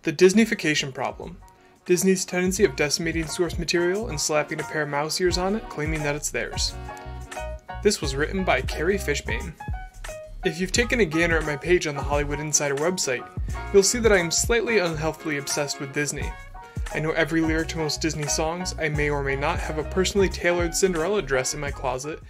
The Disneyfication problem. Disney's tendency of decimating source material and slapping a pair of mouse ears on it, claiming that it's theirs. This was written by Carrie Fishbane. If you've taken a gander at my page on the Hollywood Insider website, you'll see that I am slightly unhealthily obsessed with Disney. I know every lyric to most Disney songs, I may or may not have a personally tailored Cinderella dress in my closet,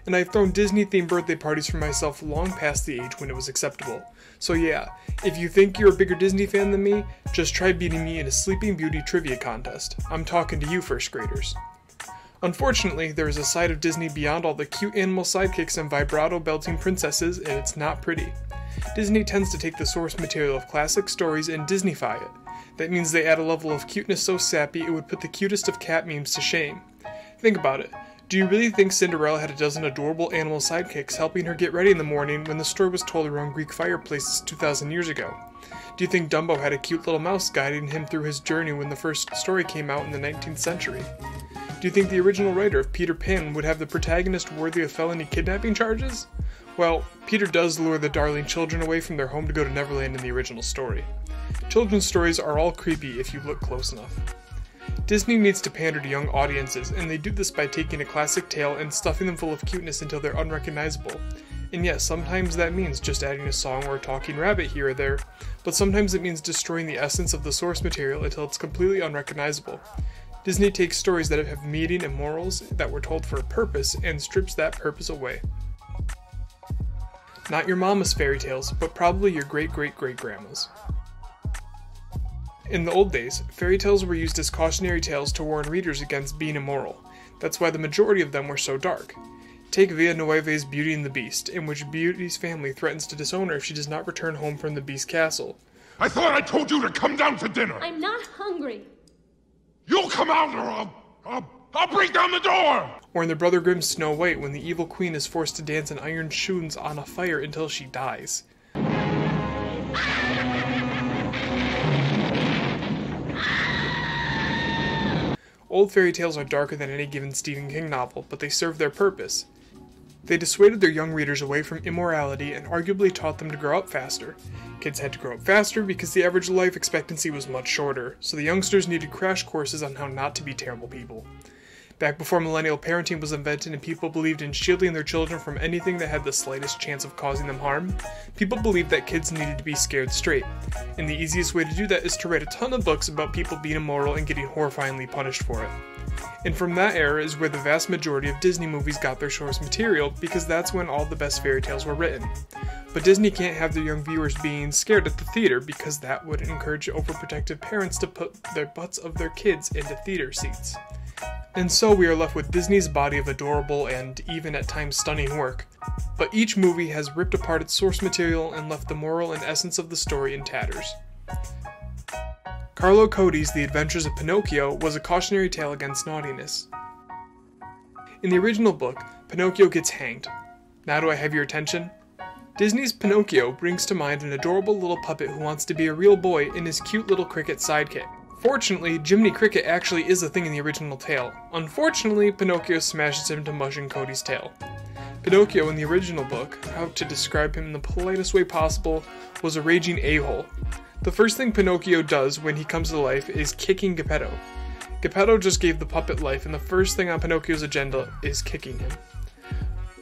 and I've thrown Disney-themed birthday parties for myself long past the age when it was acceptable. So yeah, if you think you're a bigger Disney fan than me, just try beating me in a Sleeping Beauty trivia contest. I'm talking to you, first graders. Unfortunately, there is a side of Disney beyond all the cute animal sidekicks and vibrato belting princesses, and it's not pretty. Disney tends to take the source material of classic stories and Disneyfy it. That means they add a level of cuteness so sappy it would put the cutest of cat memes to shame. Think about it. Do you really think Cinderella had a dozen adorable animal sidekicks helping her get ready in the morning when the story was told around Greek fireplaces 2,000 years ago? Do you think Dumbo had a cute little mouse guiding him through his journey when the first story came out in the 19th century? Do you think the original writer of Peter Pan would have the protagonist worthy of felony kidnapping charges? Well, Peter does lure the darling children away from their home to go to Neverland in the original story. Children's stories are all creepy if you look close enough. Disney needs to pander to young audiences, and they do this by taking a classic tale and stuffing them full of cuteness until they're unrecognizable. And yes, sometimes that means just adding a song or a talking rabbit here or there, but sometimes it means destroying the essence of the source material until it's completely unrecognizable. Disney takes stories that have meaning and morals that were told for a purpose and strips that purpose away. Not your mama's fairy tales, but probably your great-great-great-grandma's. In the old days, fairy tales were used as cautionary tales to warn readers against being immoral. That's why the majority of them were so dark. Take Villanueva's Beauty and the Beast, in which Beauty's family threatens to disown her if she does not return home from the Beast's castle. I thought I told you to come down for dinner! I'm not hungry! You'll come out or I'll break down the door! Or in the Brother Grimm's Snow White, when the evil queen is forced to dance in iron shoons on a fire until she dies. Old fairy tales are darker than any given Stephen King novel, but they serve their purpose. They dissuaded their young readers away from immorality and arguably taught them to grow up faster. Kids had to grow up faster because the average life expectancy was much shorter, so the youngsters needed crash courses on how not to be terrible people. Back before millennial parenting was invented and people believed in shielding their children from anything that had the slightest chance of causing them harm, people believed that kids needed to be scared straight. And the easiest way to do that is to write a ton of books about people being immoral and getting horrifyingly punished for it. And from that era is where the vast majority of Disney movies got their source material, because that's when all the best fairy tales were written. But Disney can't have their young viewers being scared at the theater, because that would encourage overprotective parents to put their butts of their kids into theater seats. And so we are left with Disney's body of adorable and even at times stunning work, but each movie has ripped apart its source material and left the moral and essence of the story in tatters. Carlo Codi's The Adventures of Pinocchio was a cautionary tale against naughtiness. In the original book, Pinocchio gets hanged. Now do I have your attention? Disney's Pinocchio brings to mind an adorable little puppet who wants to be a real boy and his cute little cricket sidekick. Fortunately, Jiminy Cricket actually is a thing in the original tale. Unfortunately, Pinocchio smashes him to mush in Cody's tail. Pinocchio in the original book, how to describe him in the politest way possible, was a raging a-hole. The first thing Pinocchio does when he comes to life is kicking Geppetto. Geppetto just gave the puppet life, and the first thing on Pinocchio's agenda is kicking him.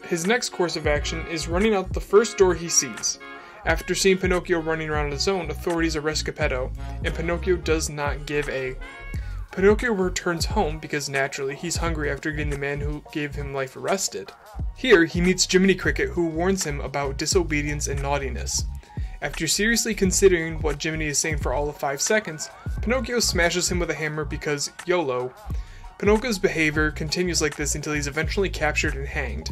His next course of action is running out the first door he sees. After seeing Pinocchio running around on his own, authorities arrest Geppetto, and Pinocchio does not give a. Pinocchio returns home because naturally he's hungry after getting the man who gave him life arrested. Here, he meets Jiminy Cricket, who warns him about disobedience and naughtiness. After seriously considering what Jiminy is saying for all of 5 seconds, Pinocchio smashes him with a hammer because YOLO. Pinocchio's behavior continues like this until he's eventually captured and hanged.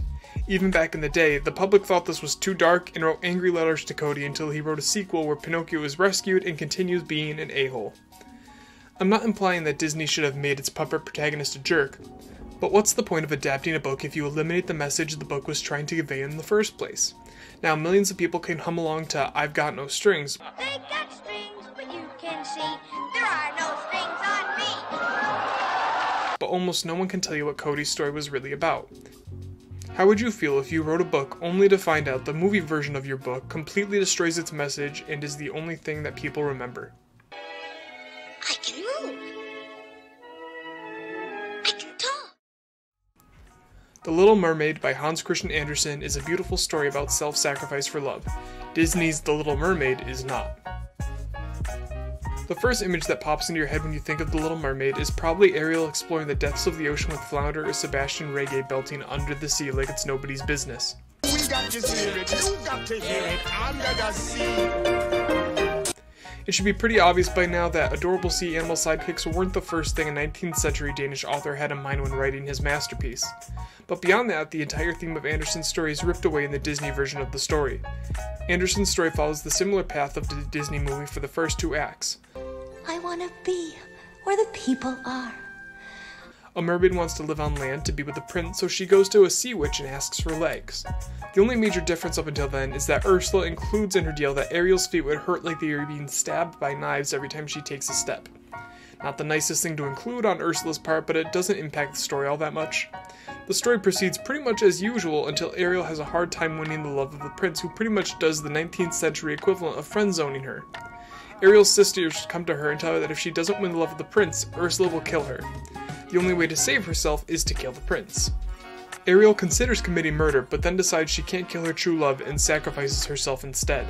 Even back in the day, the public thought this was too dark and wrote angry letters to Cody until he wrote a sequel where Pinocchio is rescued and continues being an a-hole. I'm not implying that Disney should have made its puppet protagonist a jerk, but what's the point of adapting a book if you eliminate the message the book was trying to convey in the first place? Now, millions of people can hum along to I've Got No Strings. They got strings, but you can see there are no strings on me. But almost no one can tell you what Cody's story was really about. How would you feel if you wrote a book only to find out the movie version of your book completely destroys its message and is the only thing that people remember? I can move. I can talk. The Little Mermaid by Hans Christian Andersen is a beautiful story about self-sacrifice for love. Disney's The Little Mermaid is not. The first image that pops into your head when you think of The Little Mermaid is probably Ariel exploring the depths of the ocean with Flounder or Sebastian Reggae belting Under the Sea like it's nobody's business. We got to hear it, you got to hear it, under the sea. It should be pretty obvious by now that adorable sea animal sidekicks weren't the first thing a 19th century Danish author had in mind when writing his masterpiece. But beyond that, the entire theme of Andersen's story is ripped away in the Disney version of the story. Andersen's story follows the similar path of the Disney movie for the first 2 acts. I want to be where the people are. A mermaid wants to live on land to be with a prince, so she goes to a sea witch and asks for legs. The only major difference up until then is that Ursula includes in her deal that Ariel's feet would hurt like they are being stabbed by knives every time she takes a step. Not the nicest thing to include on Ursula's part, but it doesn't impact the story all that much. The story proceeds pretty much as usual until Ariel has a hard time winning the love of the prince, who pretty much does the 19th century equivalent of friend-zoning her. Ariel's sisters come to her and tell her that if she doesn't win the love of the prince, Ursula will kill her. The only way to save herself is to kill the prince. Ariel considers committing murder, but then decides she can't kill her true love and sacrifices herself instead.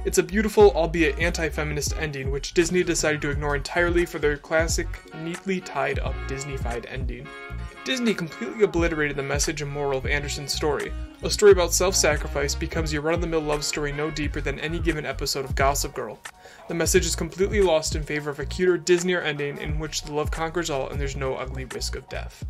It's a beautiful, albeit anti-feminist ending, which Disney decided to ignore entirely for their classic, neatly tied up Disney-fied ending. Disney completely obliterated the message and moral of Andersen's story. A story about self-sacrifice becomes your run-of-the-mill love story no deeper than any given episode of Gossip Girl. The message is completely lost in favor of a cuter, Disneyer ending in which the love conquers all and there's no ugly risk of death.